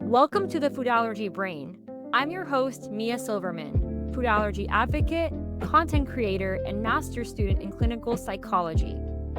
Welcome to the Food Allergy Brain. I'm your host, Mia Silverman, food allergy advocate, content creator, and master student in clinical psychology.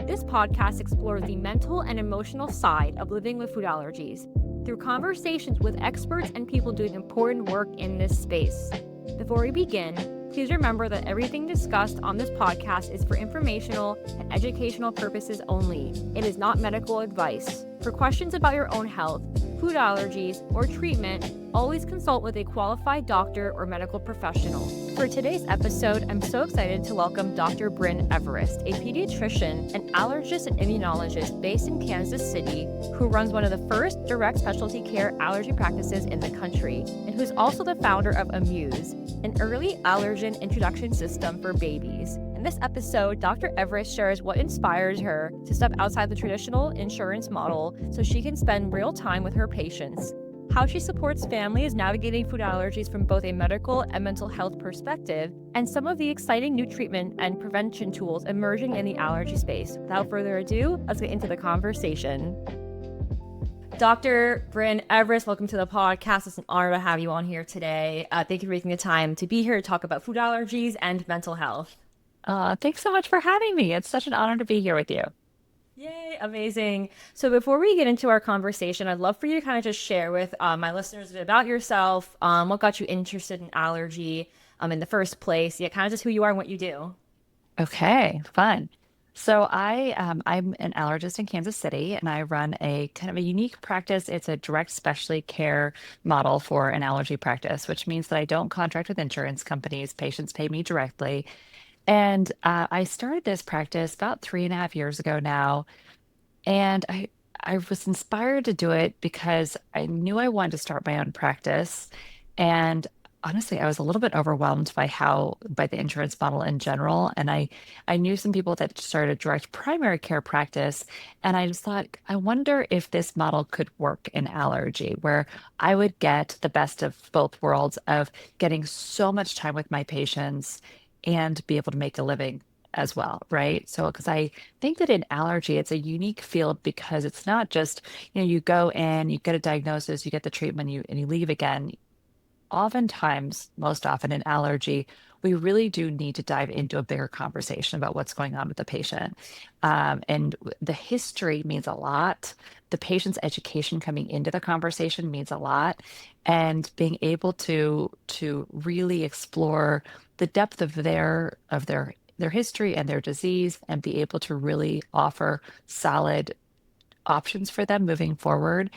This podcast explores the mental and emotional side of living with food allergies through conversations with experts and people doing important work in this space. Before we begin, please remember that everything discussed on this podcast is for informational and educational purposes only. It is not medical advice. For questions about your own health, food allergies, or treatment, always consult with a qualified doctor or medical professional. For today's episode, I'm so excited to welcome Dr. Brynn Everist, a pediatrician, an allergist and immunologist based in Kansas City, who runs one of the first direct specialty care allergy practices in the country, and who's also the founder of Amuse, an early allergen introduction system for babies. In this episode, Dr. Everist shares what inspires her to step outside the traditional insurance model so she can spend real time with her patients, how she supports families navigating food allergies from both a medical and mental health perspective, and some of the exciting new treatment and prevention tools emerging in the allergy space. Without further ado, let's get into the conversation. Dr. Brynn Everist, welcome to the podcast. It's an honor to have you on here today. Thank you for making the time to be here to talk about food allergies and mental health. Thanks so much for having me. It's such an honor to be here with you. Yay, amazing. So before we get into our conversation, I'd love for you to kind of just share with my listeners a bit about yourself, what got you interested in allergy in the first place, kind of just who you are and what you do. Okay, fun. I'm an allergist in Kansas City, and I run a kind of a unique practice. It's a direct specialty care model for an allergy practice, which means that I don't contract with insurance companies. Patients pay me directly. And I started this practice about 3.5 years ago now. And I was inspired to do it because I knew I wanted to start my own practice. And honestly, I was a little bit overwhelmed by the insurance model in general. And I knew some people that started a direct primary care practice. And I just thought, I wonder if this model could work in allergy, where I would get the best of both worlds of getting so much time with my patients and be able to make a living as well, right? So, because I think that in allergy, it's a unique field because it's not just, you go in, you get a diagnosis, you get the treatment, and you leave again. Oftentimes, most often in allergy, we really do need to dive into a bigger conversation about what's going on with the patient. The history means a lot. The patient's education coming into the conversation means a lot. And being able to really explore the depth of their history and their disease and be able to really offer solid options for them moving forward,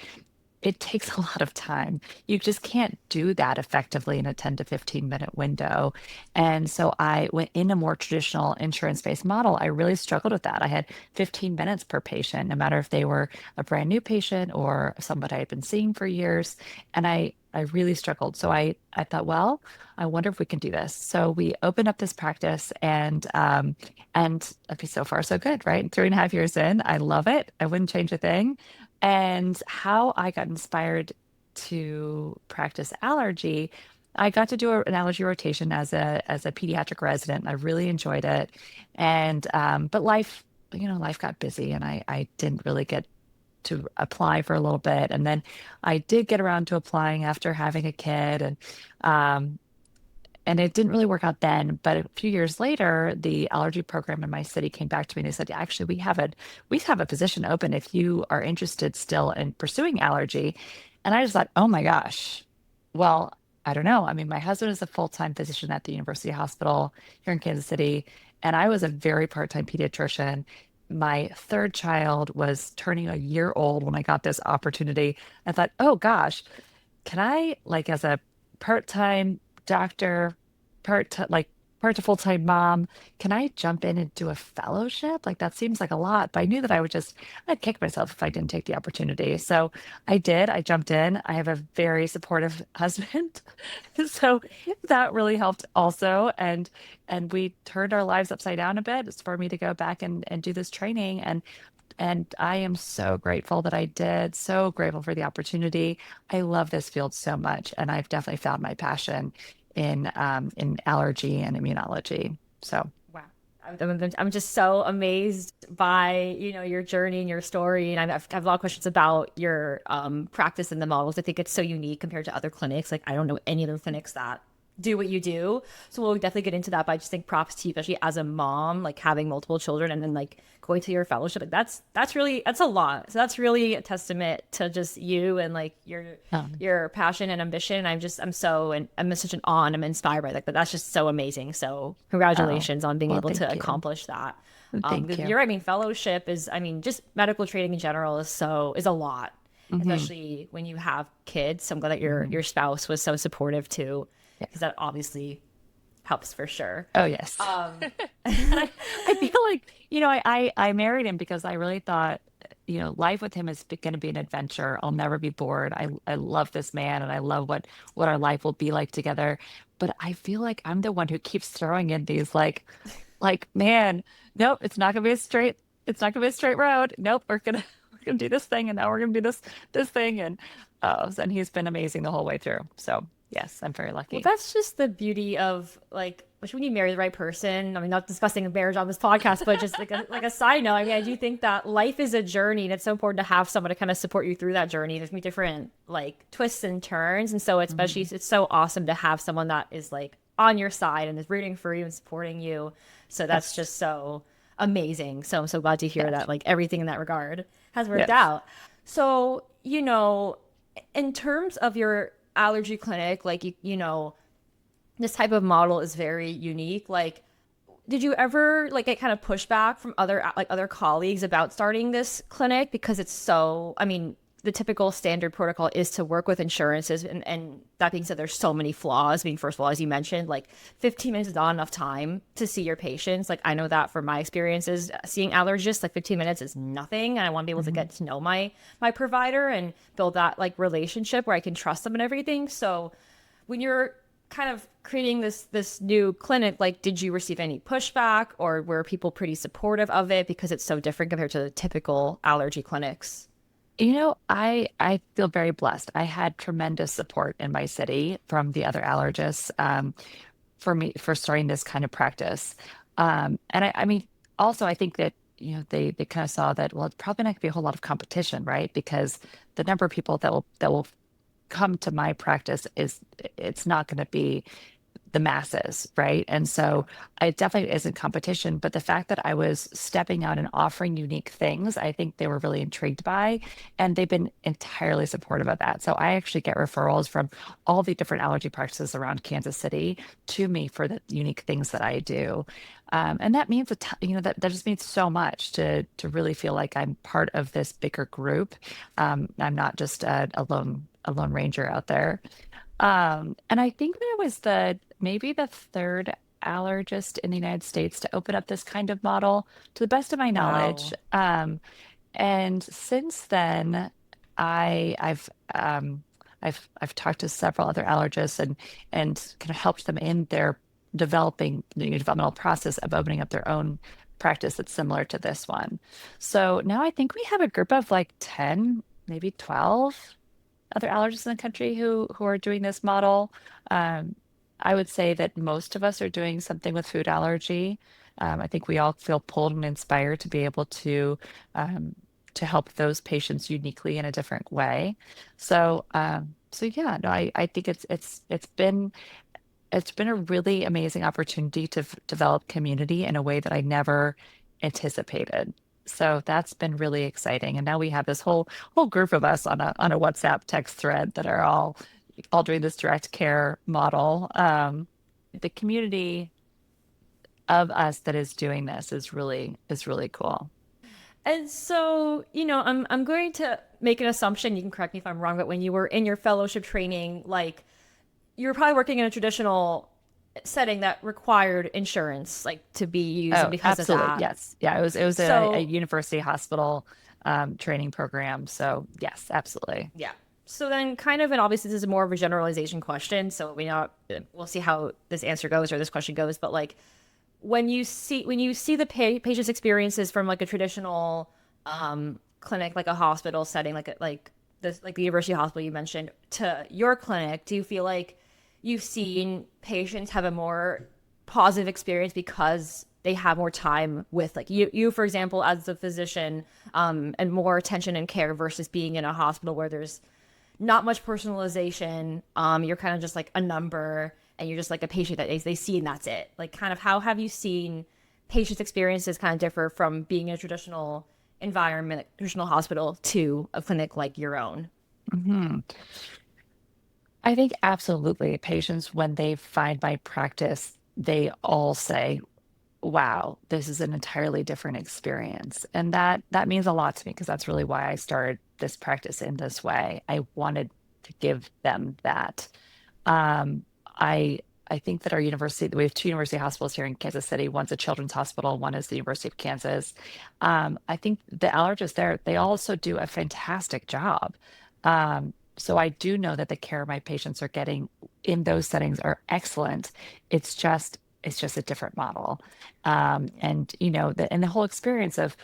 it takes a lot of time. You just can't do that effectively in a 10 to 15-minute window. And so I went in a more traditional insurance-based model. I really struggled with that. I had 15 minutes per patient, no matter if they were a brand new patient or somebody I had been seeing for years. And I really struggled. So I thought, well, I wonder if we can do this. So we opened up this practice and okay, so far so good, right? 3.5 years in, I love it. I wouldn't change a thing. And how I got inspired to practice allergy, I got to do an allergy rotation as a pediatric resident. I really enjoyed it, and but life got busy, and I didn't really get to apply for a little bit, and then I did get around to applying after having a kid, um, and it didn't really work out then. But a few years later, the allergy program in my city came back to me and they said, "Yeah, actually, we have a position open if you are interested still in pursuing allergy." And I just thought, oh my gosh, well, I don't know. I mean, my husband is a full-time physician at the University Hospital here in Kansas City, and I was a very part-time pediatrician. My third child was turning a year old when I got this opportunity. I thought, oh gosh, can I, like, as a part-time doctor, part to full-time mom, can I jump in and do a fellowship? Like, that seems like a lot, but I knew that I'd kick myself if I didn't take the opportunity. So I did. I jumped in. I have a very supportive husband. So that really helped also. And we turned our lives upside down a bit. It's for me to go back and do this training. And I am so grateful that I did, so grateful for the opportunity. I love this field so much, and I've definitely found my passion in allergy and immunology. So Wow. I'm just so amazed by, your journey and your story. And I have a lot of questions about your practice and the models. I think it's so unique compared to other clinics. Like, I don't know any other clinics that do what you do. So we'll definitely get into that. But I just think props to you, especially as a mom, like having multiple children and then like going to your fellowship. Like that's a lot. So that's really a testament to just you and like Um, your passion and ambition. I'm such an awe and I'm inspired by that. But that's just so amazing. So oh, congratulations on being well, able to thank you. accomplish that. Thank 'Cause you. fellowship is, just medical training in general is a lot, Hmm. especially when you have kids. So I'm glad that your Hmm. your spouse was so supportive too, Yeah. because that obviously helps for sure. Oh, yes. Um, And I feel like, I married him because I really thought, life with him is going to be an adventure. I'll never be bored. I love this man and I love what our life will be like together. But I feel like I'm the one who keeps throwing in these man, nope, it's not gonna be a straight road. Nope, we're gonna do this thing and now we're gonna do this thing and he's been amazing the whole way through. So yes, I'm very well, lucky. that's just the beauty of like, especially when you marry the right person. I mean, not discussing marriage on this podcast, but just like a side note. I mean, I do think that life is a journey, and it's so important to have someone to kind of support you through that journey. There's gonna be different like twists and turns, and so especially Hmm. it's so awesome to have someone that is like on your side and is rooting for you and supporting you. So that's Yes. just so amazing. So I'm so glad to hear Yes. that like everything in that regard has worked Yes. out. So, in terms of your allergy clinic, like this type of model is very unique. Like, did you ever like get kind of pushback from other colleagues about starting this clinic because it's so, I mean, the typical standard protocol is to work with insurances, and that being said, there's so many flaws. I mean, first of all, as you mentioned, like 15 minutes is not enough time to see your patients. Like, I know that from my experiences seeing allergists, like 15 minutes is nothing, and I want to be able to Hmm. get to know my provider and build that like relationship where I can trust them and everything. So when you're kind of creating this new clinic, like, did you receive any pushback, or were people pretty supportive of it because it's so different compared to the typical allergy clinics? I feel very blessed. I had tremendous support in my city from the other allergists, for me for starting this kind of practice. And I mean, also I think that they kind of saw that, well, it's probably not going to be a whole lot of competition, right? Because the number of people that will come to my practice it's not going to be the masses, right? And so it definitely isn't competition, but the fact that I was stepping out and offering unique things, I think they were really intrigued by, and they've been entirely supportive of that. So I actually get referrals from all the different allergy practices around Kansas City to me for the unique things that I do. And that means that just means so much to really feel like I'm part of this bigger group. I'm not just a lone ranger out there. And I think that I was maybe the third allergist in the United States to open up this kind of model, to the best of my knowledge. Wow. And since then, I, I've I've talked to several other allergists and kind of helped them in their developing the developmental process of opening up their own practice that's similar to this one. So now I think we have a group of like 10, maybe 12 other allergists in the country who are doing this model. Um, I would say that most of us are doing something with food allergy. I think we all feel pulled and inspired um, to help those patients uniquely in a different way. So yeah, no, I think it's been a really amazing opportunity to develop community in a way that I never anticipated. So that's been really exciting. And now we have this whole group of us on a WhatsApp text thread that are all doing this direct care model. The community of us that is doing this is really cool. And so, I'm going to make an assumption. You can correct me if I'm wrong, but when you were in your fellowship training, like you were probably working in a traditional setting that required insurance, like to be used, and Oh, because of absolutely. that. Yes. Yeah, it was a So university hospital training program. So yes, absolutely. yeah. So then, kind of, and obviously this is more of a generalization question. So we'll see how this answer goes or this question goes. But like, when you see the patient's experiences from like a traditional clinic, like a hospital setting, like the university hospital you mentioned, to your clinic, do you feel like you've seen patients have a more positive experience because they have more time with like you for example, as a physician, and more attention and care versus being in a hospital where there's not much personalization. You're kind of just like a number, and you're just like a patient that they see, and that's it. Like, kind of how have you seen patients' experiences kind of differ from being in a traditional environment, traditional hospital, to a clinic like your own? Mhm. I think absolutely patients, when they find my practice, they all say, wow, this is an entirely different experience. And that means a lot to me because that's really why I started this practice in this way. I wanted to give them that. Um, I I think that our university, we have two university hospitals here in Kansas City. One's a children's hospital, one is the University of Kansas. I think the allergists there, they also do a fantastic job. So I do know that the care my patients are getting in those settings are excellent. It's just a different model. And and the whole experience of,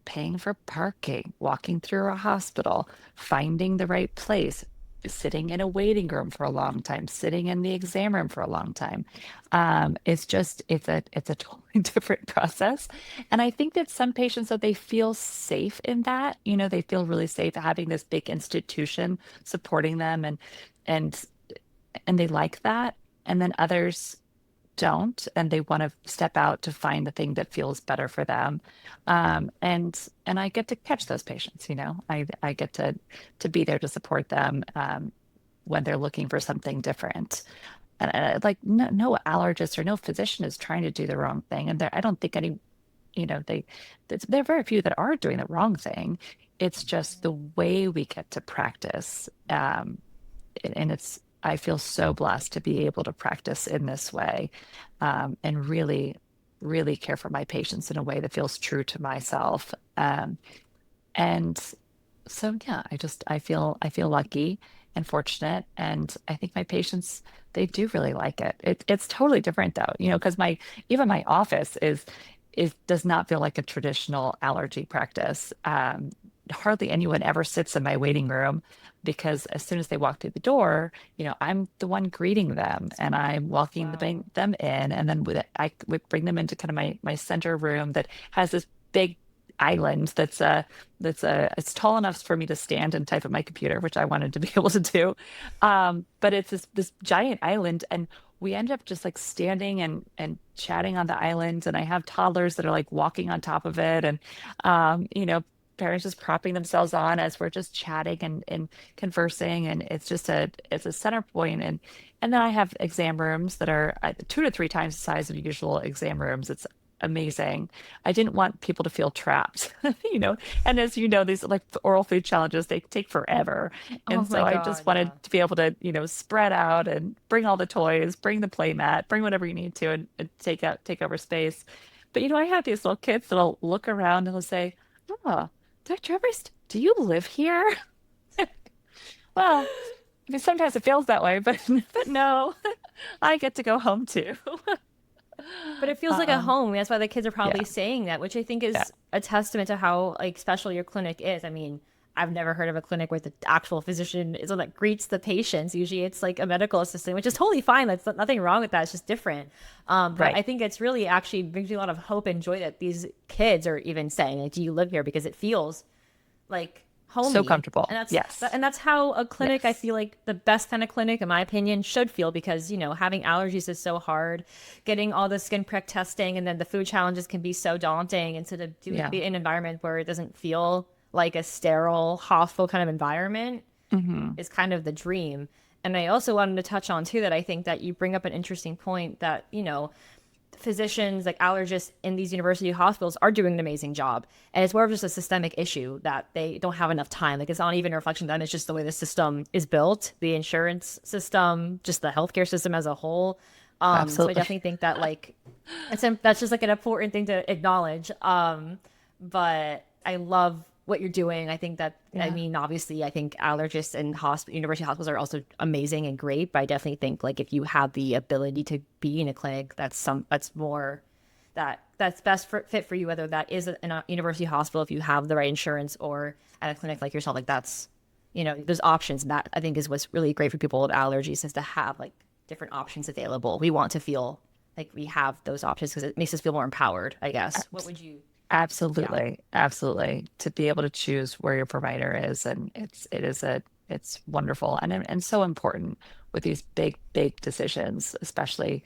paying for parking, walking through a hospital, finding the right place, sitting in a waiting room for a long time, sitting in the exam room for a long time. It's a totally different process. And I think that some patients, that they feel safe in that, they feel really safe having this big institution supporting them, and and they like that. And then others don't, and they want to step out to find the thing that feels better for them. And I get to catch those patients. I get to be there to support them, when they're looking for something different. And like, no allergist or no physician is trying to do the wrong thing, and I don't think any, there are very few that are doing the wrong thing. It's just the way we get to practice. And I feel so blessed to be able to practice in this way, and really, really care for my patients in a way that feels true to myself. And so, yeah, I feel lucky and fortunate, and I think my patients, they do really like it. It's totally different though, because my office is does not feel like a traditional allergy practice. Hardly anyone ever sits in my waiting room, because as soon as they walk through the door, I'm the one greeting them, and I'm walking Wow. them in, and then I would bring them into kind of my center room that has this big island it's tall enough for me to stand and type at my computer, which I wanted to be able to do. But it's this giant island, and we end up just like standing and chatting on the island, and I have toddlers that are like walking on top of it, and parents just propping themselves on as we're just chatting and conversing, and it's a center point. And then I have exam rooms that are 2 to 3 times the size of usual exam rooms. It's amazing. I didn't want people to feel trapped, you know. And as you know, these like oral food challenges, they take forever. Oh And so my I God, just wanted yeah. to be able to, spread out and bring all the toys, bring the play mat, bring whatever you need to, and take over space. But I have these little kids that'll look around and they'll say, "Oh, Dr. Everest, do you live here?" Well, I mean, sometimes it feels that way, but but no, I get to go home too. But it feels like a Um, home. That's why the kids are yeah, probably saying that, which I think yeah, is a testament to how like special your clinic is. I mean, I've never heard of a clinic where the actual physician is the one that greets the patients. Usually it's like a medical assistant, which is totally fine. That's nothing wrong with that. It's just different. But right. I think it's really actually brings me a lot of hope and joy that these kids are even saying, like, do you live here? Because it feels like So homey. comfortable. And that's Yes. and that's how a clinic, I Yes. feel like the best kind of clinic in my opinion should feel, because having allergies is so hard, getting all the skin prick testing, and then the food challenges can be so daunting, and so to Yeah. be in an environment where it doesn't feel like a sterile hospital kind of environment Hmm. is kind of the dream. And I also wanted to touch on too that I think that you bring up an interesting point that physicians, like allergists in these university hospitals, are doing an amazing job. And it's more of just a systemic issue that they don't have enough time. Like, it's not even a reflection of them. It's just the way the system is built, the insurance system, just the healthcare system as a whole. So I Absolutely. definitely think that like that's just like an important thing to acknowledge. But I love what you're doing. I think that, I Yeah. mean, obviously, I think allergists and university hospitals are also amazing and great. But I definitely think like if you have the ability to be in a clinic, that's more that's best fit for you, whether that is in a university hospital if you have the right insurance, or at a clinic like yourself. Like, that's there's options, and that I think is what's really great for people with allergies, is to have like different options available. We want to feel like we have those options because it makes us feel more empowered, I guess. What would you? Yeah. Absolutely, absolutely. To be able to choose where your provider is, and it's wonderful and so important with these big decisions, especially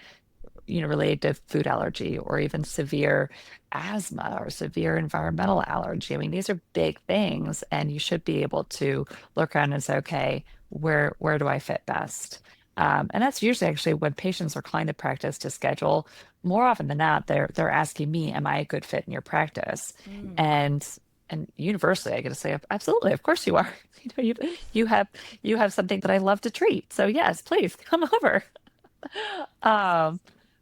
related to food allergy or even severe asthma or severe environmental allergy. I mean, these are big things, and you should be able to look around and say, okay, where do I fit best? And that's usually actually when patients are inclined to practice to schedule. More often than not, they're asking me, "Am I a good fit in your practice?" Mm. And universally, I get to say, absolutely, of course you are. You have something that I love to treat, so yes, please come over. Um,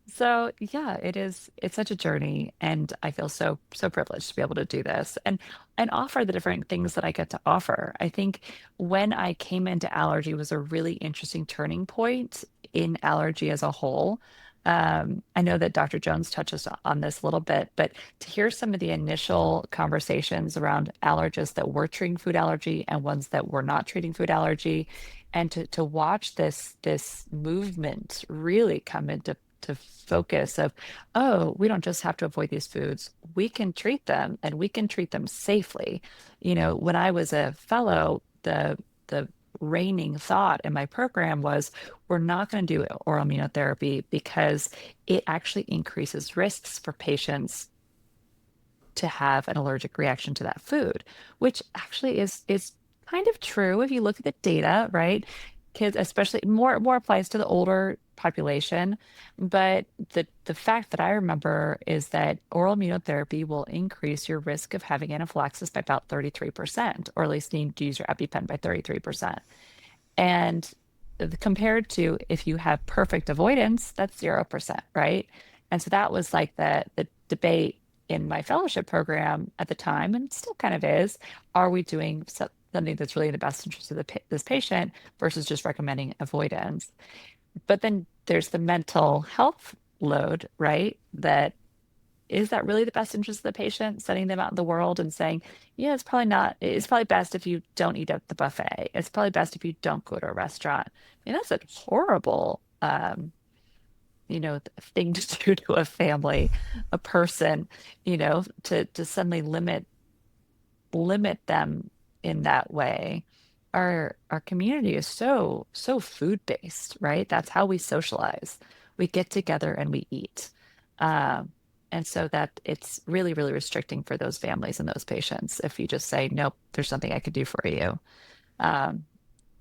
so yeah, it's such a journey, and I feel so privileged to be able to do this and offer the different things that I get to offer. I think when I came into allergy was a really interesting turning point in allergy as a whole. I know that Dr. Jones touches on this a little bit, but to hear some of the initial conversations around allergists that were treating food allergy and ones that were not treating food allergy, and to watch this movement really come into focus of, oh, we don't just have to avoid these foods, we can treat them, and we can treat them safely. When I was a fellow, the reigning thought in my program was, we're not going to do oral immunotherapy because it actually increases risks for patients to have an allergic reaction to that food, which actually is kind of true if you look at the data, right? Kids, especially more applies to the older population, but the fact that I remember is that oral immunotherapy will increase your risk of having anaphylaxis by about 33%, or at least needing to use your EpiPen by 33%. And compared to if you have perfect avoidance, that's 0%, right? And so that was like the debate in my fellowship program at the time, and it still kind of is. Are we doing something that's really in the best interest of this patient versus just recommending avoidance? But then there's the mental health load, right? That is that really the best interest of the patient, sending them out in the world and saying, yeah, it's probably not, it's probably best if you don't eat at the buffet. It's probably best if you don't go to a restaurant. I mean, that's a horrible, thing to do to a family, a person, to suddenly limit them in that way. Our community is so food based, right? That's how we socialize. We get together and we eat. And so that it's really restricting for those families and those patients if you just say, nope, there's something I could do for you. Um,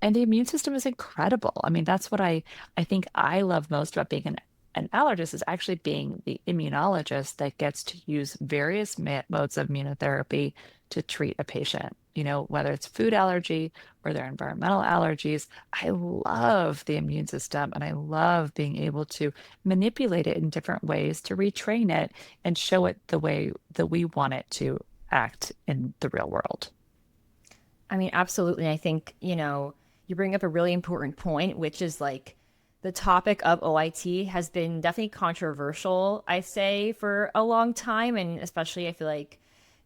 and the immune system is incredible. I mean, that's what I think I love most about being an allergist, is actually being the immunologist that gets to use various modes of immunotherapy to treat a patient. Whether it's food allergy or their environmental allergies. I love the immune system, and I love being able to manipulate it in different ways to retrain it and show it the way that we want it to act in the real world. I mean, absolutely. I think, you bring up a really important point, which is like the topic of OIT has been definitely controversial, I say, for a long time. And especially, I feel like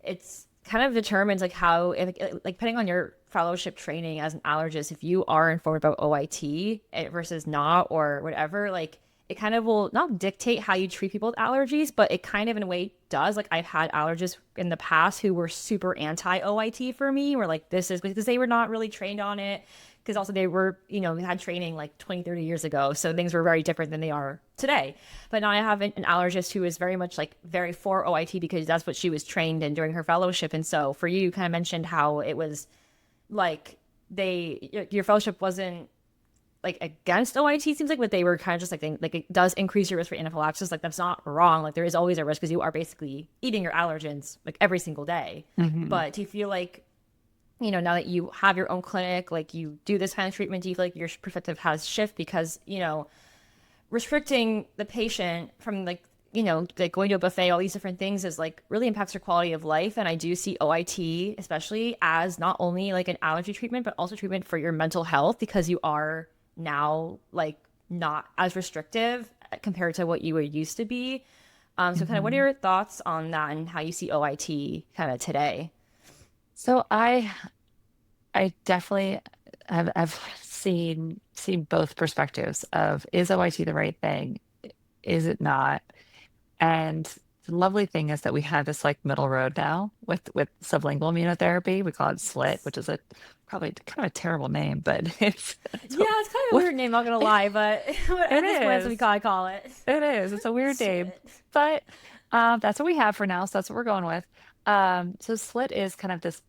it's kind of determines like how, like, depending on your fellowship training as an allergist, if you are informed about OIT versus not or whatever, like, it kind of will not dictate how you treat people with allergies, but it kind of in a way does. Like I've had allergists in the past who were super anti OIT for me, where like this is because they were not really trained on it. Because also they were, had training like 20, 30 years ago. So things were very different than they are today. But now I have an allergist who is very much like very for OIT because that's what she was trained in during her fellowship. And so for you kind of mentioned how it was like your fellowship wasn't like against OIT seems like, but they were kind of just like it does increase your risk for anaphylaxis. Like that's not wrong. Like there is always a risk because you are basically eating your allergens like every single day. Mhm. But do you feel like, now that you have your own clinic, like you do this kind of treatment, do you feel like your perspective has shift because, restricting the patient from like going to a buffet, all these different things is like really impacts their quality of life. And I do see OIT especially as not only like an allergy treatment, but also treatment for your mental health because you are now like not as restrictive compared to what you were used to be. So kind of what are Mhm. your thoughts on that and how you see OIT kind of today? So I definitely have seen both perspectives of, is OIT the right thing? Is it not? And the lovely thing is that we have this like middle road now with sublingual immunotherapy. We call it SLIT, which is a probably kind of a terrible name, but it's Yeah, it's kind of a what weird name, not gonna lie, but it at this point, that's what we is. gotta call it. It is. It's a weird name, Slit. but that's what we have for now. So that's what we're going with. So SLIT is kind of this.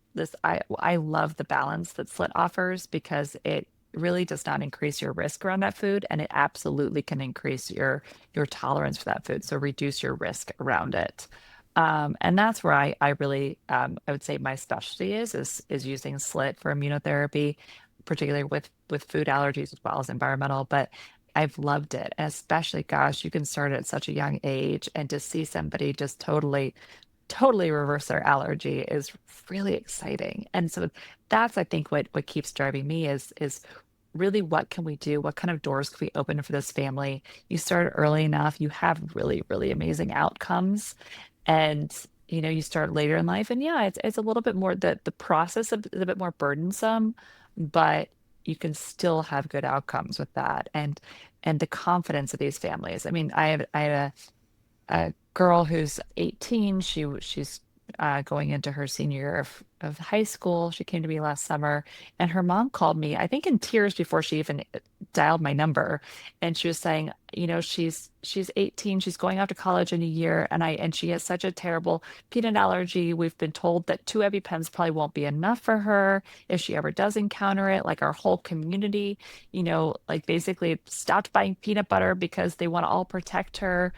I love the balance that SLIT offers because it really does not increase your risk around that food, and it absolutely can increase your tolerance for that food. So reduce your risk around it. And that's where I really I would say my specialty is using SLIT for immunotherapy, particularly with food allergies as well as environmental. But I've loved it, and especially, gosh, you can start at such a young age, and to see somebody just totally reverse their allergy is really exciting. And so that's, I think, what keeps driving me is really what can we do? What kind of doors can we open for this family? You start early enough, you have really amazing outcomes, and you start later in life, and yeah, it's a little bit more the process is a bit more burdensome, but you can still have good outcomes with that, and the confidence of these families. I mean, I had a girl who's 18. She's going into her senior year of high school. She came to me last summer, and her mom called me, I think in tears before she even dialed my number. And she was saying, she's 18, she's going off to college in a year, and she has such a terrible peanut allergy. We've been told that 2 EpiPens probably won't be enough for her if she ever does encounter it. Like our whole community, like basically stopped buying peanut butter because they want to all protect her.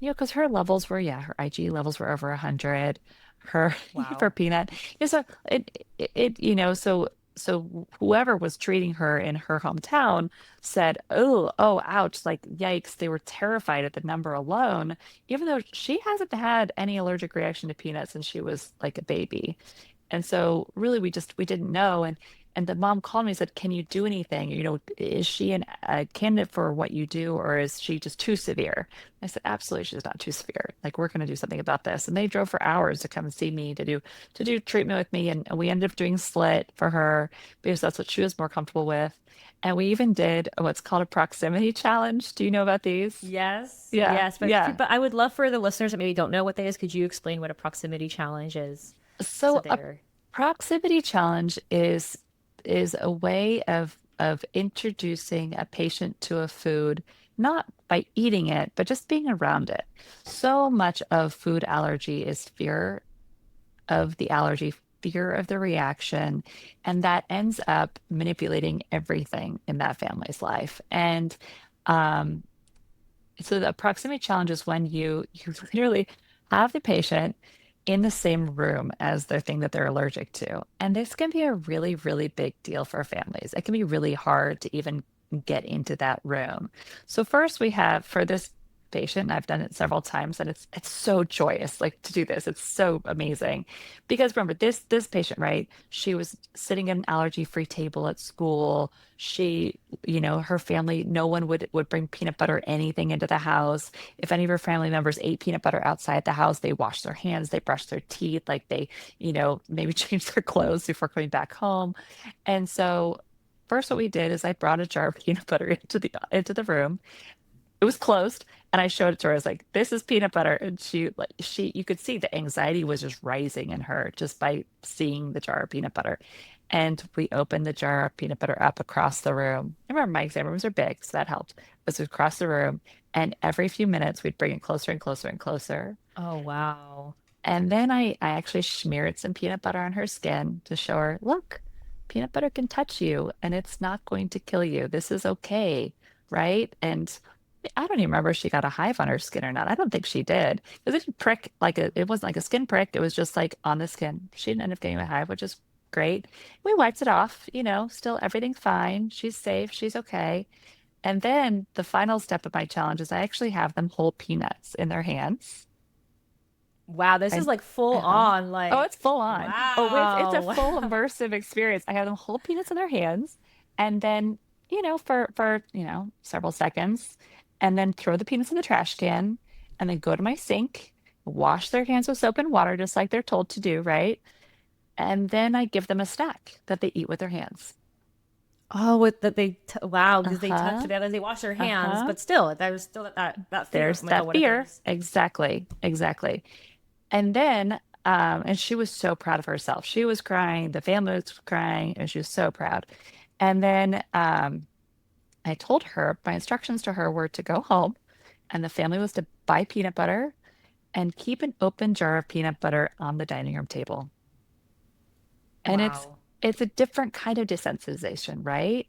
Because her levels were, yeah, her IgE levels were over 100. Her for Wow. peanut. Yeah, so so whoever was treating her in her hometown said, "Oh, ouch, like yikes." They were terrified at the number alone, even though she hasn't had any allergic reaction to peanuts since she was like a baby. And so really we didn't know. And the mom called me and said, "Can you do anything? Is she a candidate for what you do, or is she just too severe?" I said, "Absolutely, she's not too severe. Like we're going to do something about this." And they drove for hours to come and see me to do treatment with me, and we ended up doing SLIT for her because that's what she was more comfortable with. And we even did what's called a proximity challenge. Do you know about these? Yes, Yeah, yes, yeah. but I would love for the listeners that maybe don't know what that is. Could you explain what a proximity challenge is? So So a there. proximity challenge is a way of introducing a patient to a food, not by eating it, but just being around it. So much of food allergy is fear of the allergy, fear of the reaction, and that ends up manipulating everything in that family's life. And um, so the proximity challenge is when you literally have the patient in the same room as the thing that they're allergic to. And this can be a really big deal for families. It can be really hard to even get into that room. So first we have for this patient, and I've done it several times, and it's so joyous like to do this. It's so amazing. Because remember, this patient, right? She was sitting at an allergy-free table at school. Her family, no one would bring peanut butter or anything into the house. If any of her family members ate peanut butter outside the house, they washed their hands, they brushed their teeth, like they, maybe changed their clothes before coming back home. And so first what we did is I brought a jar of peanut butter into the room. It was closed, and I showed it to her. I was like, "This is peanut butter." And you could see the anxiety was just rising in her just by seeing the jar of peanut butter. And we opened the jar of peanut butter up across the room. I remember my exam rooms are big, so that helped. But it was across the room, and every few minutes we'd bring it closer and closer and closer. Oh, wow. And then I actually smeared some peanut butter on her skin to show her, look, peanut butter can touch you and it's not going to kill you. This is okay, right? And I don't even remember if she got a hive on her skin or not. I don't think she did. Because it didn't prick it wasn't like a skin prick. It was just like on the skin. She didn't end up getting a hive, which is great. We wiped it off, still everything's fine. She's safe. She's okay. And then the final step of my challenge is I actually have them hold peanuts in their hands. Wow, this is I, like full uh-huh. on, Oh, it's like, full on. Oh, it's a wow. full immersive experience. I have them hold peanuts in their hands, and then, for several seconds, and then throw the peanuts in the trash can, and then go to my sink, wash their hands with soap and water, just like they're told to do, right? And then I give them a snack that they eat with their hands. Oh, with that wow, because they touch Uh-huh. it, they wash their hands, Uh-huh. but still, there's still that fear. There's I'm like, oh, that what if fear. there's Exactly. Exactly. And then, and she was so proud of herself. She was crying, the family was crying, and she was so proud. And then I told her, my instructions to her were to go home, and the family was to buy peanut butter and keep an open jar of peanut butter on the dining room table. And wow. it's a different kind of desensitization, right?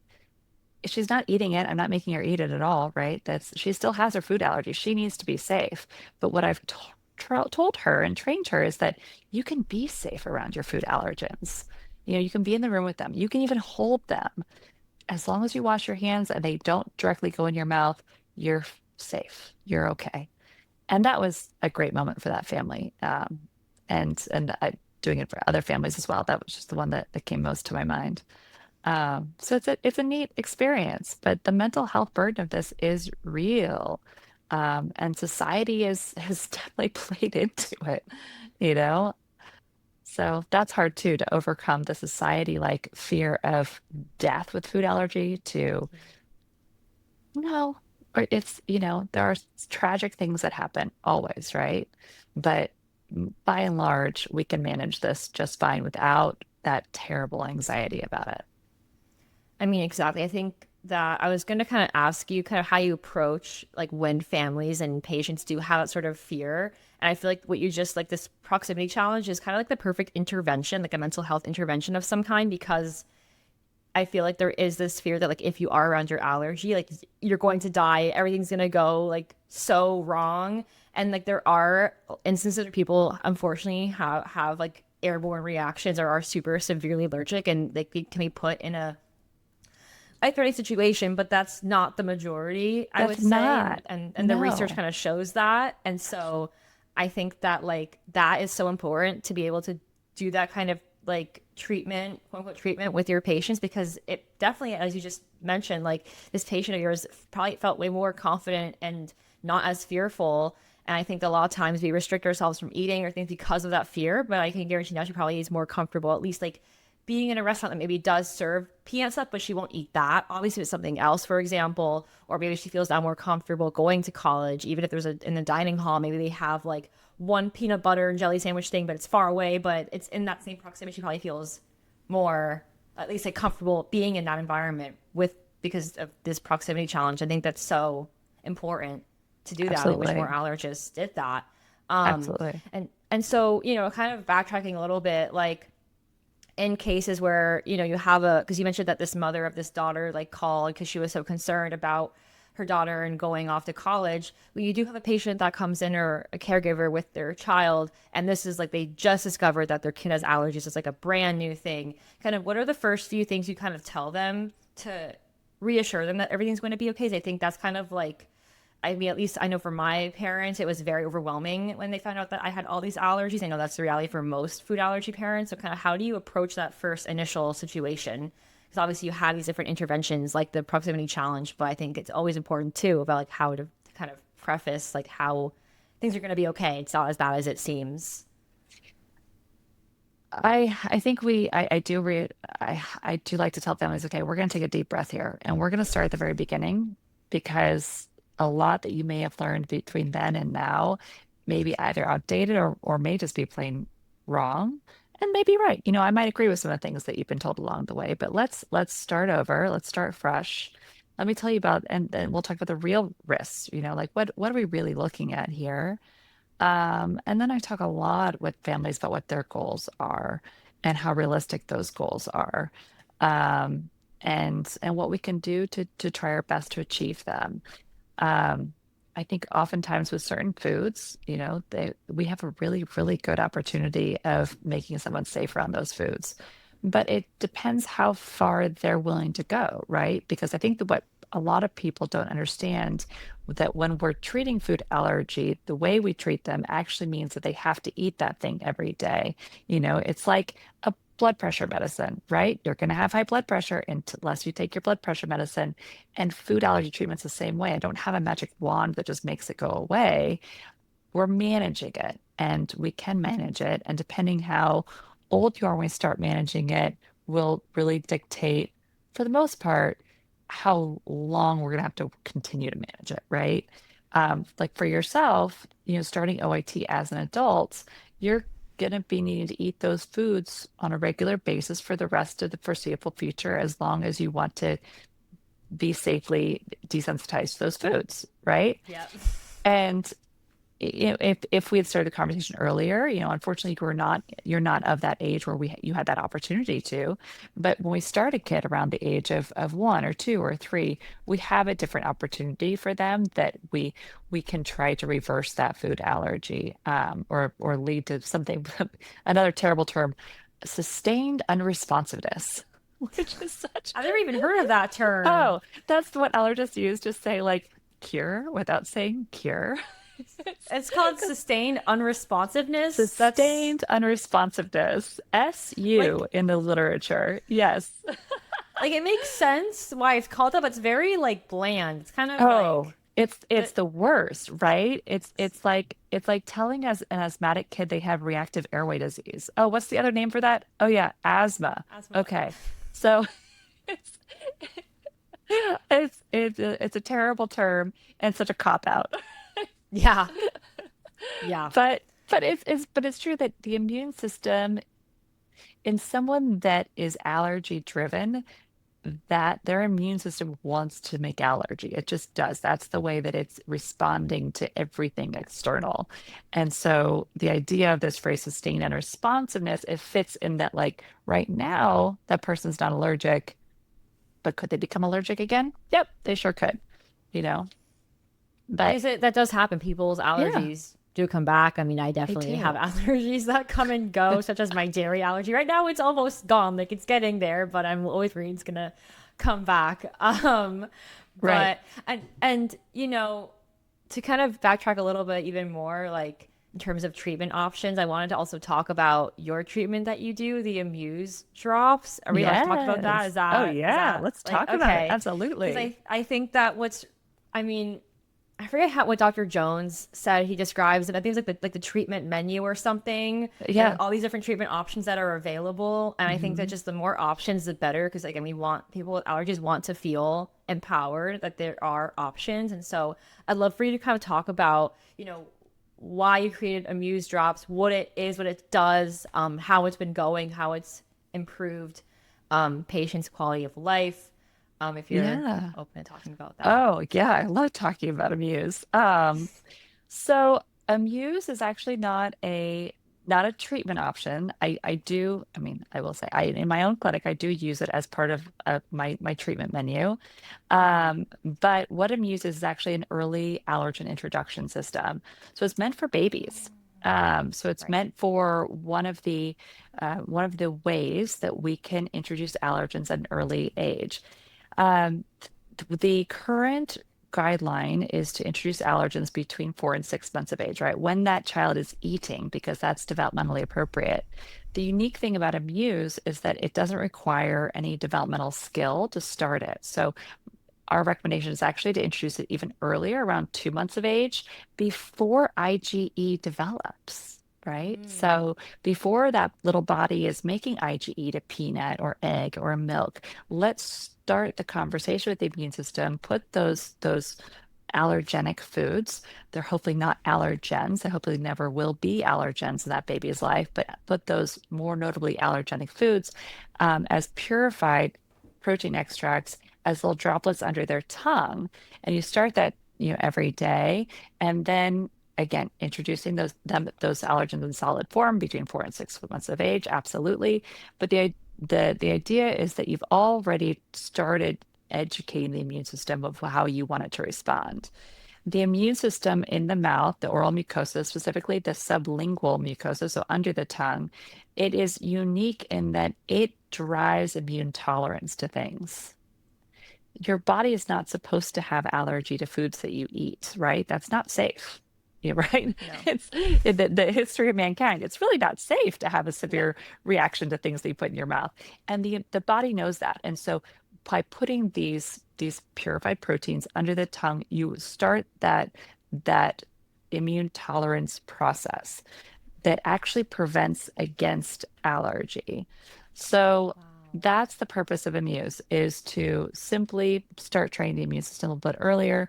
She's not eating it. I'm not making her eat it at all, right? That's she still has her food allergy. She needs to be safe. But what I've told her and trained her is that you can be safe around your food allergens. You can be in the room with them. You can even hold them. As long as you wash your hands and they don't directly go in your mouth, you're safe. You're okay. And that was a great moment for that family. And I doing it for other families as well. That was just the one that came most to my mind. So it's a neat experience, but the mental health burden of this is real. And society has definitely played into it, you know? So that's hard too to overcome the society like fear of death with food allergy to no, or there are tragic things that happen always, right? But by and large, we can manage this just fine without that terrible anxiety about it. I mean, exactly. I think that I was going to kind of ask you kind of how you approach like when families and patients do have that sort of fear. And I feel like what you just like this proximity challenge is kind of like the perfect intervention, like a mental health intervention of some kind, because I feel like there is this fear that like if you are around your allergy, like you're going to die, everything's going to go like so wrong. And like there are instances where people unfortunately have like airborne reactions or are super severely allergic and they can be put in a life-threatening situation, but that's not the majority, I would That's say, not. and the research No, kind of shows that. And so I think that like that is so important to be able to do that kind of like treatment, quote unquote treatment with your patients, because it definitely, as you just mentioned, like this patient of yours probably felt way more confident and not as fearful. And I think that a lot of times we restrict ourselves from eating or things because of that fear, but I can guarantee now she probably is more comfortable, at least like being in a restaurant that maybe does serve peanut stuff, but she won't eat that. Obviously, it's something else, for example, or maybe she feels now more comfortable going to college, even if there's a in the dining hall, maybe they have like one peanut butter and jelly sandwich thing, but it's far away, but it's in that same proximity. She probably feels more, at least like comfortable being in that environment with because of this proximity challenge. I think that's so important to do that. I wish more absolutely. allergists did that. Um, Absolutely. and so kind of backtracking a little bit, like in cases where you have a because you mentioned that this mother of this daughter like called because she was so concerned about her daughter and going off to college. When you do have a patient that comes in or a caregiver with their child and this is like they just discovered that their kid has allergies, it's like a brand new thing, kind of what are the first few things you kind of tell them to reassure them that everything's going to be okay? I think that's kind of like, I mean, at least I know for my parents, it was very overwhelming when they found out that I had all these allergies. I know that's the reality for most food allergy parents. So, kind of, how do you approach that first initial situation? Because obviously, you have these different interventions like the proximity challenge, but I think it's always important too about like how to kind of preface like how things are going to be okay. It's not as bad as it seems. I think I do like to tell families, okay, we're going to take a deep breath here and we're going to start at the very beginning because a lot that you may have learned between then and now may be either outdated or may just be plain wrong and maybe right. I might agree with some of the things that you've been told along the way, but let's start over. Let's start fresh. Let me tell you about, and then we'll talk about the real risks, like what are we really looking at here? And then I talk a lot with families about what their goals are and how realistic those goals are. Um, and what we can do to try our best to achieve them. Um, I think oftentimes with certain foods, we have a really, really good opportunity of making someone safe around those foods. But it depends how far they're willing to go, right? Because I think that what a lot of people don't understand that when we're treating food allergy, the way we treat them actually means that they have to eat that thing every day. It's like a blood pressure medicine, right? You're going to have high blood pressure unless you take your blood pressure medicine. And food allergy treatment's the same way. I don't have a magic wand that just makes it go away. We're managing it and we can manage it. And depending how old you are when we start managing it will really dictate for the most part, how long we're going to have to continue to manage it, right? Like for yourself, starting OIT as an adult, you're going to be needing to eat those foods on a regular basis for the rest of the foreseeable future, as long as you want to be safely desensitized to those foods, right? Yep. And if we had started the conversation earlier, unfortunately, you're not of that age where you had that opportunity to. But when we start a kid around the age of 1 or 2 or 3, we have a different opportunity for them that we can try to reverse that food allergy, or lead to something, another terrible term, sustained unresponsiveness, which is such. I've never even heard of that term. Oh, that's what allergists use to say like cure without saying cure. It's called sustained unresponsiveness. That's Sustained unresponsiveness, like SU in the literature. Yes. it makes sense why it's called that, but it's very like bland. It's kind of Oh, like it's the the worst, right? It's like telling as an asthmatic kid they have reactive airway disease. Oh, what's the other name for that? Oh yeah, asthma. asthma. Okay. So it's it's a terrible term and such a cop out. Yeah, yeah. But it's true that the immune system in someone that is allergy driven, that their immune system wants to make allergy. It just does. That's the way that it's responding to everything external. And so the idea of this phrase sustained unresponsiveness, it fits in that like right now that person's not allergic, but could they become allergic again? Yep, they sure could, you know. I But guess that does happen. People's yeah, allergies do come back. I mean, I they definitely have do. allergies that come and go, such as my dairy allergy. Right now, it's almost gone. Like it's getting there, but I'm always worried it's gonna come back. Right. But and to kind of backtrack a little bit even more, like in terms of treatment options, I wanted to also talk about your treatment that you do, the Amuse drops. Are we allowed to talk about that? Yes. Oh Is yeah, that let's like talk about it. okay? Because Absolutely. I think that I mean, I forget what Dr. Jones said. He describes it. I think it's like the treatment menu or something, and like Yeah. all these different treatment options that are available. And I think that Mhm. just the more options, the better. Because like, we want people with allergies want to feel empowered that there are options. And so I'd love for you to kind of talk about, why you created Amuse Drops, what it is, what it does, how it's been going, how it's improved patients' quality of life. If you're Yeah. open to talking about that. Oh, yeah. I love talking about Amuse. So Amuse is actually not a treatment option. I do, I mean, I will say I in my own clinic, I do use it as part of my treatment menu. But what Amuse is actually an early allergen introduction system. So it's meant for babies. So it's Right. meant for one of the ways that we can introduce allergens at an early age. Um, the current guideline is to introduce allergens between 4 and 6 months of age, right? When that child is eating, because that's developmentally appropriate. The unique thing about Amuse is that it doesn't require any developmental skill to start it. So our recommendation is actually to introduce it even earlier, around 2 months of age, before IgE develops, right? Mm. So before that little body is making IgE to peanut or egg or milk, let's start the conversation with the immune system, put those allergenic foods. They're hopefully not allergens. They hopefully never will be allergens in that baby's life, but put those more notably allergenic foods as purified protein extracts as little droplets under their tongue. And you start that, every day. And then again, introducing those allergens in solid form between 4 and 6 months of age, absolutely. But the idea is that you've already started educating the immune system of how you want it to respond. The immune system in the mouth, the oral mucosa, specifically the sublingual mucosa, so under the tongue, it is unique in that it drives immune tolerance to things. Your body is not supposed to have allergy to foods that you eat, right? That's not safe. Yeah, right. No. It's in the history of mankind. It's really not safe to have a No. severe reaction to things that you put in your mouth. And the body knows that. And so by putting these purified proteins under the tongue, you start that immune tolerance process that actually prevents against allergy. So Wow. that's the purpose of Amuse, is to simply start training the immune system a little bit earlier.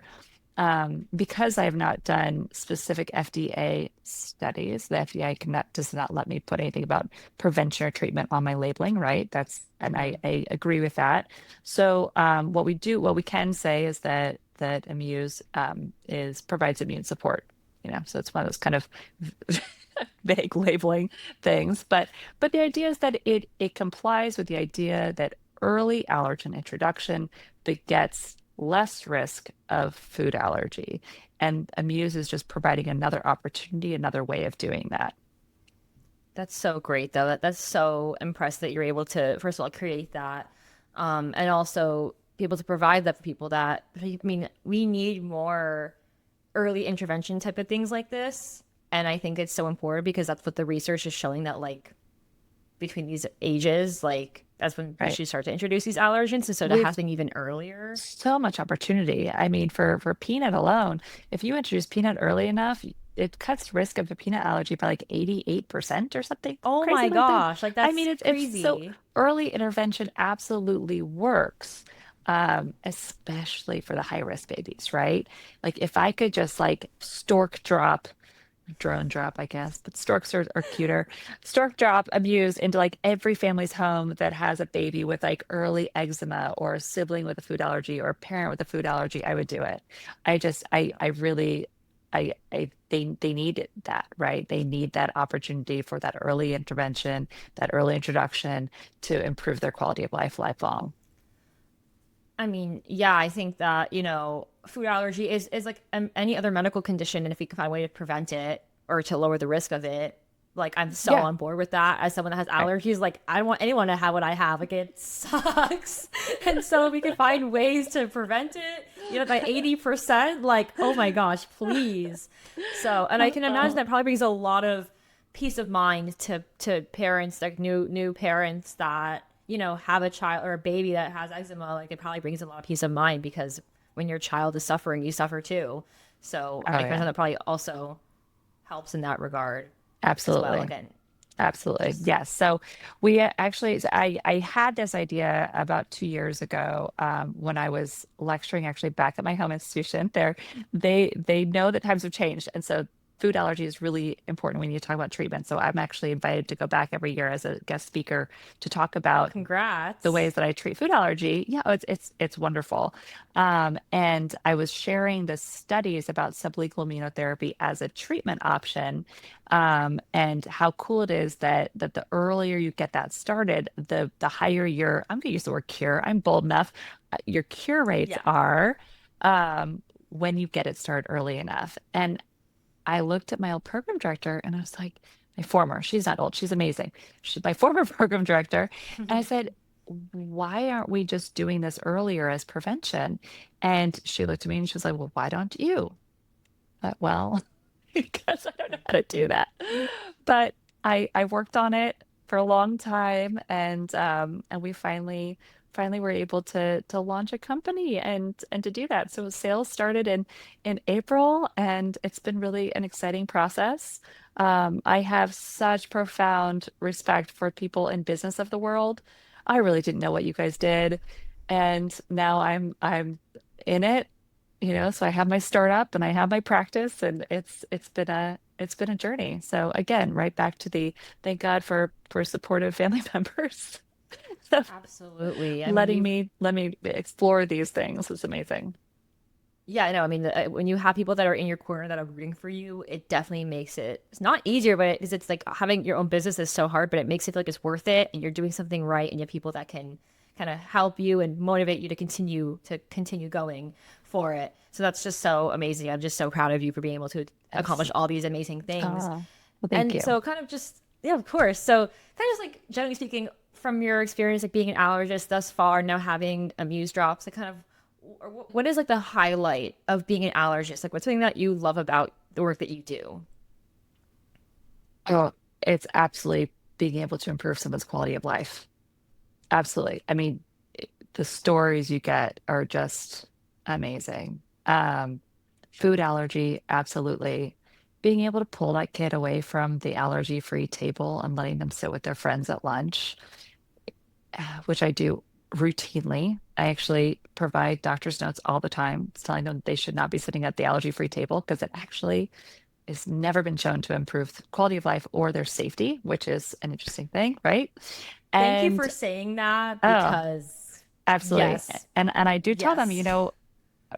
Because I have not done specific FDA studies, the FDA does not let me put anything about prevention or treatment on my labeling, right? And Hmm. I agree with that. So what we can say is that Amuse is provides immune support. So it's one of those kind of vague labeling things, but the idea is that it complies with the idea that early allergen introduction begets less risk of food allergy. And Amuse is just providing another opportunity, another way of doing that. That's so great, though. That's so impressed that you're able to, first of all, create that, and also be able to provide that for people that, I mean, we need more early intervention type of things like this. And I think it's so important because that's what the research is showing that, like, between these ages, like, that's when we Right. should start to introduce these allergens. And so to We have have them even earlier. so much opportunity. I mean, for peanut alone, if you introduce peanut early enough, it cuts risk of a peanut allergy by like 88% or something Oh crazy my like that. gosh, like, I mean, that's it's so crazy. early intervention absolutely works. Especially for the high risk babies, right? Like if I could just like stork drop drone drop, I guess, but storks are cuter. Stork drop Amuse into like every family's home that has a baby with like early eczema or a sibling with a food allergy or a parent with a food allergy. I would do it. I really, they need that, right? They need that opportunity for that early intervention, that early introduction to improve their quality of life lifelong. I mean, yeah, I think that, food allergy is like any other medical condition. And if we can find a way to prevent it or to lower the risk of it, like I'm so Yeah, on board with that. As someone that has right. allergies, like I don't want anyone to have what I have. Like it sucks. And so we can find ways to prevent it, by 80%, like, oh my gosh, please. So, and I can imagine Oh, that probably brings a lot of peace of mind to parents, like new parents that have a child or a baby that has eczema. Like it probably brings a lot of peace of mind because when your child is suffering, you suffer too. So oh I can imagine yeah, that probably also helps in that regard as well. absolutely. Again, Absolutely. just Yes. So actually, I had this idea about 2 years ago when I was lecturing actually back at my home institution. They know that times have changed. And so food allergy is really important when you talk about treatment. So I'm actually invited to go back every year as a guest speaker to talk oh, about the congrats. ways that I treat food allergy. Yeah, it's wonderful. And I was sharing the studies about sublingual immunotherapy as a treatment option, and how cool it is that the earlier you get that started, the higher your I'm going to use the word cure. I'm bold enough. Your cure rates Yeah. are when you get it started early enough. And I looked at my old program director and I was like, my former, she's not old, she's amazing. She's my former program director. And I said, why aren't we just doing this earlier as prevention? And she looked at me and she was like, well, why don't you? Well, because I don't know how to do that. But I worked on it for a long time and we finally were able to launch a company and to do that. So sales started in April and it's been really an exciting process. I have such profound respect for people in business of the world. I really didn't know what you guys did, and now I'm in it, so I have my startup and I have my practice, and it's been a journey. So again, right back to the thank God for supportive family members. So Absolutely. I mean, letting me let me explore these things is amazing. yeah, I know. I mean, when you have people that are in your corner that are rooting for you, it definitely makes it's not easier, but it's like having your own business is so hard, but it makes it feel like it's worth it and you're doing something right and you have people that can kind of help you and motivate you to continue going for it. So that's just so amazing. I'm just so proud of you for being able to Yes. accomplish all these amazing things. Oh, well, thank And you. so kind of just, yeah, of course. So kind of just like generally speaking, from your experience, like being an allergist thus far, now having a Muse drops, like kind of, or what is like the highlight of being an allergist? Like what's something that you love about the work that you do? Oh, it's absolutely being able to improve someone's quality of life. Absolutely. I mean, the stories you get are just amazing. Food allergy, absolutely. Being able to pull that kid away from the allergy-free table and letting them sit with their friends at lunch, which I do routinely. I actually provide doctor's notes all the time, telling them they should not be sitting at the allergy-free table because it actually has never been shown to improve the quality of life or their safety, which is an interesting thing, right? Thank you for And saying that oh, because absolutely. yes, And I do tell them, yes.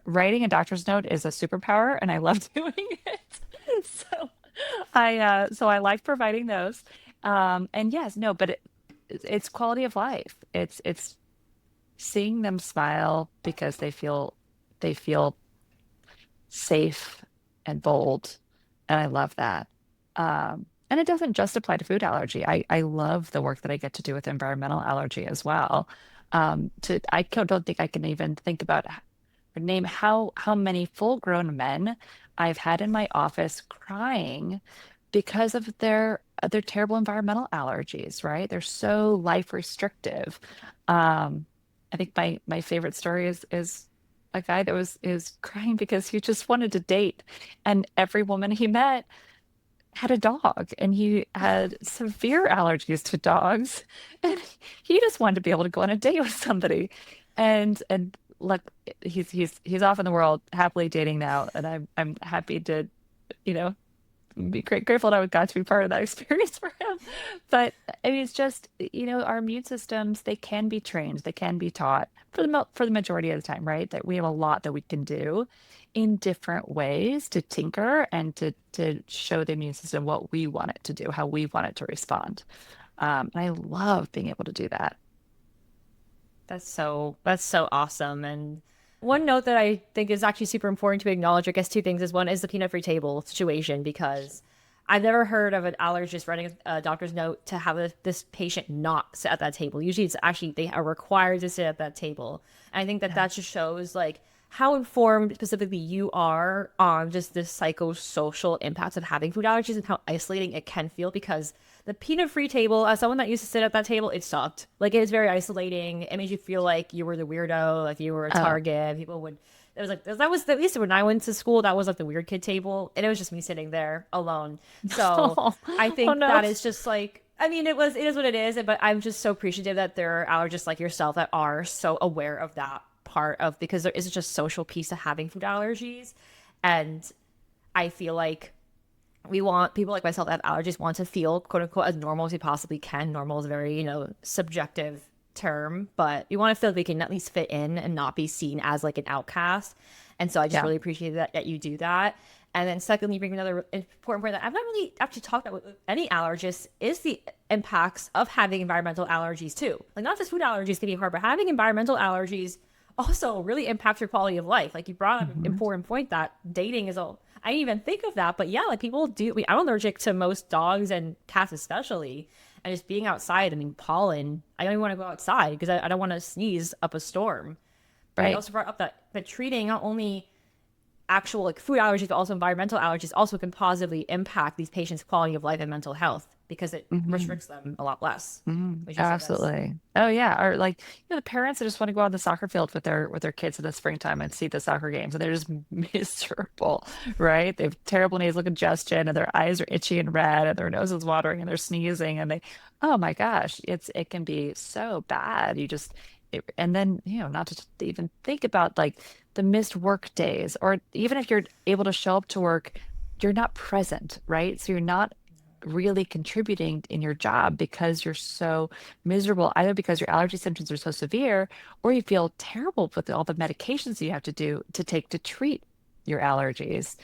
writing a doctor's note is a superpower and I love doing it. So I like providing those. And yes, no, but it's quality of life. It's seeing them smile because they feel safe and bold. And I love that. And it doesn't just apply to food allergy. I love the work that I get to do with environmental allergy as well. Don't think I can even think about or name how many full-grown men I've had in my office crying because of their terrible environmental allergies, right? They're so life restrictive. Um, I think my favorite story is a guy that was is crying because he just wanted to date, and every woman he met had a dog, and he had severe allergies to dogs, and he just wanted to be able to go on a date with somebody, and look, he's off in the world happily dating now, and I'm happy to, you know be grateful that I got to be part of that experience for him. But I mean, it's just, our immune systems, they can be trained, they can be taught for the majority of the time, right? That we have a lot that we can do in different ways to tinker and to show the immune system what we want it to do, how we want it to respond. And I love being able to do that. That's so awesome. And one note that I think is actually super important to acknowledge, I guess two things is one is the peanut free table situation because I've never heard of an allergist writing a doctor's note to have this patient not sit at that table. Usually it's actually they are required to sit at that table. And I think that Yeah. that just shows like how informed specifically you are on just the psychosocial impacts of having food allergies and how isolating it can feel because the peanut free table, as someone that used to sit at that table, it sucked. Like it was very isolating. It made you feel like you were the weirdo, like you were a Oh, target. People would it was like that was at least when I went to school, that was like the weird kid table, and it was just me sitting there alone. So I oh think no. that is just like I mean, it is what it is, but I'm just so appreciative that there are allergists like yourself that are so aware of that part of because there is just a social piece to having food allergies, and I feel like we want people like myself that have allergies want to feel quote unquote as normal as we possibly can. Normal is a very, subjective term, but we want to feel like we can at least fit in and not be seen as like an outcast. And so I just Yeah. really appreciate that you do that. And then secondly, bring another important point that I've not really actually talked about with any allergists is the impacts of having environmental allergies too. Like not just food allergies can be hard, but having environmental allergies also really impacts your quality of life. Like you brought up an Mhm. important point that dating is all. I didn't even think of that, but yeah, like people do. I'm allergic to most dogs and cats, especially, and just being outside. I mean, pollen. I don't even want to go outside because I don't want to sneeze up a storm. But you Right. also brought up that treating not only actual like food allergies, but also environmental allergies also can positively impact these patients' quality of life and mental health because it Mhm. restricts them a lot less. Would you say this? Absolutely. Oh yeah. Or like, the parents that just want to go on the soccer field with their kids in the springtime and see the soccer games and they're just miserable, right? They have terrible nasal congestion and their eyes are itchy and red and their nose is watering and they're sneezing and oh my gosh, it can be so bad. And then, not to even think about like the missed work days, or even if you're able to show up to work, you're not present, right? So you're not really contributing in your job because you're so miserable, either because your allergy symptoms are so severe or you feel terrible with all the medications you have to take to treat your allergies.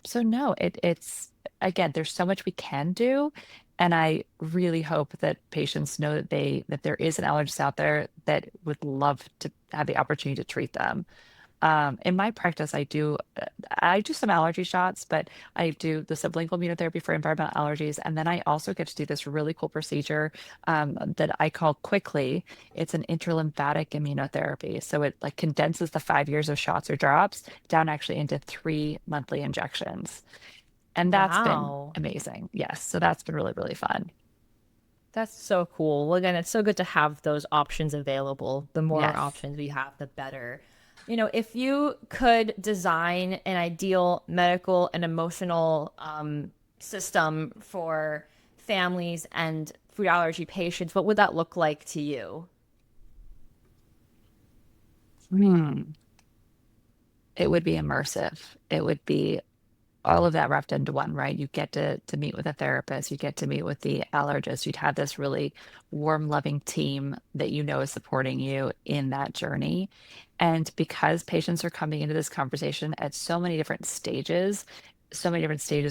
So no, it's again, there's so much we can do. And I really hope that patients know that there is an allergist out there that would love to have the opportunity to treat them. In my practice, I do some allergy shots, but I do the sublingual immunotherapy for environmental allergies, and then I also get to do this really cool procedure that I call quickly. It's an intralymphatic immunotherapy, so it like condenses the 5 years of shots or drops down actually into 3 monthly injections, and that's been Wow. amazing. Yes, so that's been really really fun. That's so cool. Well, again, it's so good to have those options available. The more Yes. options we have, the better. If you could design an ideal medical and emotional system for families and food allergy patients, what would that look like to you? Hmm. It would be immersive. It would be all of that wrapped into one, right? You get to meet with a therapist, you get to meet with the allergist. You'd have this really warm, loving team that you know is supporting you in that journey. And because patients are coming into this conversation at so many different stages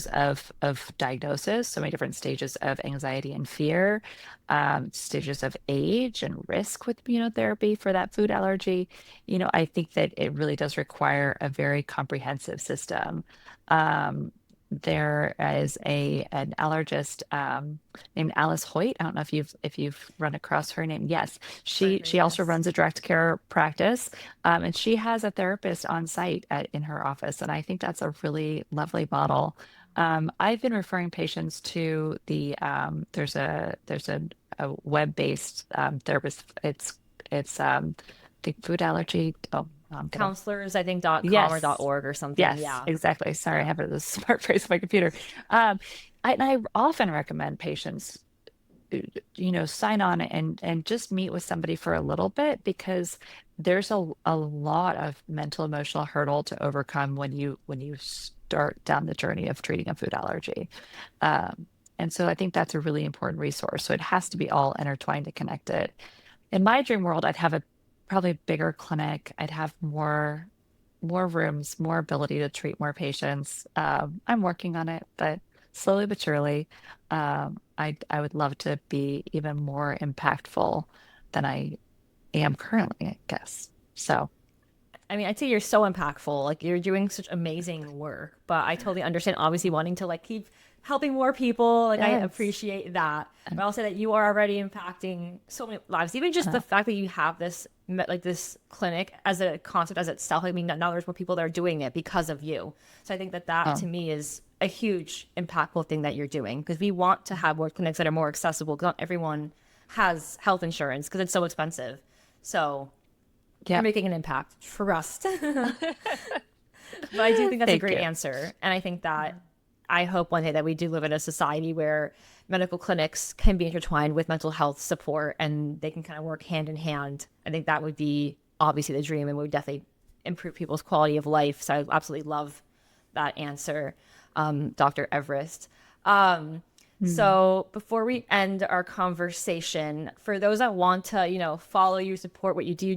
of diagnosis, so many different stages of anxiety and fear, stages of age and risk with immunotherapy for that food allergy. I think that it really does require a very comprehensive system. There is an allergist named Alice Hoyt. I don't know if you've run across her name. Yes, she Perfect. also Yes. runs a direct care practice, and she has a therapist on site in her office, and I think that's a really lovely model. I've been referring patients to there's a web-based therapist. It's the food allergy. Oh, I'm gonna Counselors, I think .com or Yes. .org or something. Yes, Yeah. exactly. Sorry, I Yeah. have this smart phrase on my computer. Um, I often recommend patients, sign on and just meet with somebody for a little bit because there's a lot of mental emotional hurdle to overcome when you start down the journey of treating a food allergy. Um, and so I think that's a really important resource. So it has to be all intertwined and connected. In my dream world, I'd have a probably bigger clinic. I'd have more rooms, more ability to treat more patients. I'm working on it, but slowly but surely, I would love to be even more impactful than I am currently, I guess. So, I mean, I'd say you're so impactful. Like you're doing such amazing work, but I totally understand obviously wanting to like keep helping more people. Like I yes. appreciate that. And, But I'll say that you are already impacting so many lives. Even just the uh, fact that you have this like this clinic as a concept as itself. I mean, now there's more people that are doing it because of you. So I think that that to um, me is a huge impactful thing that you're doing because we want to have more clinics that are more accessible. 'Cause not everyone has health insurance because it's so expensive. So you're yeah. making an impact. Trust. But I do think that's a Thank great you. answer. And I think that I hope one day that we do live in a society where medical clinics can be intertwined with mental health support and they can kind of work hand in hand. I think that would be obviously the dream and would definitely improve people's quality of life. So I absolutely love that answer, Dr. Everest. Um, Mm. so before we end our conversation, for those that want to, follow you, support what do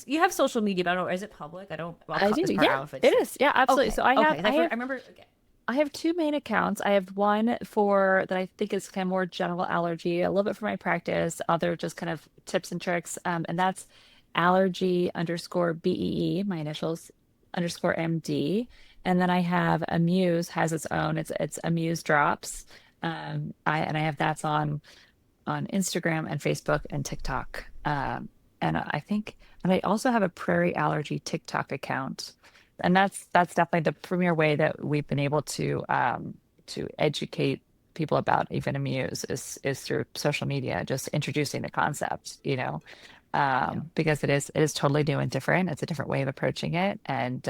you have social media? But I don't know, is it public? I'll I cut do. this part Yeah, out if it it's is. Yeah, absolutely. okay. So I have Okay, I I have remember. Okay. I have two main accounts. I have one for that I think is kind of more general allergy, a little bit for my practice, other just kind of tips and tricks. And that's allergy underscore BEE, my initials underscore MD. And then I have Amuse has its own. It's Amuse Drops. I have that's on Instagram and Facebook and TikTok. And I think, and I also have a prairie allergy TikTok account, and that's definitely the premier way that we've been able to educate people about even Amuse is through social media, just introducing the concept, Yeah, because it is totally new and different. It's a different way of approaching it, and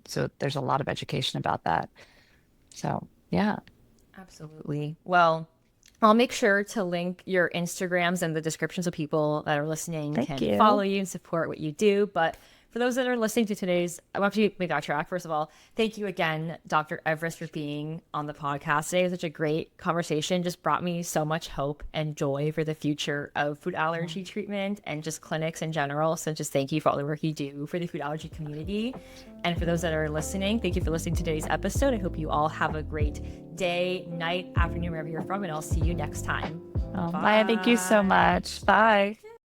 so there's a lot of education about that. So yeah, absolutely. Well, I'll make sure to link your Instagrams in the description so people that are listening thank can follow you. you and support what you do. But for those that are listening to today's, I want to make that track. First of all, thank you again, Dr. Everest, for being on the podcast today. It was such a great conversation. Just brought me so much hope and joy for the future of food allergy treatment and just clinics in general. So just thank you for all the work you do for the food allergy community. And for those that are listening, thank you for listening to today's episode. I hope you all have a great day, night, afternoon, wherever you're from, and I'll see you next time. Maya, thank you so Bye. much. Bye.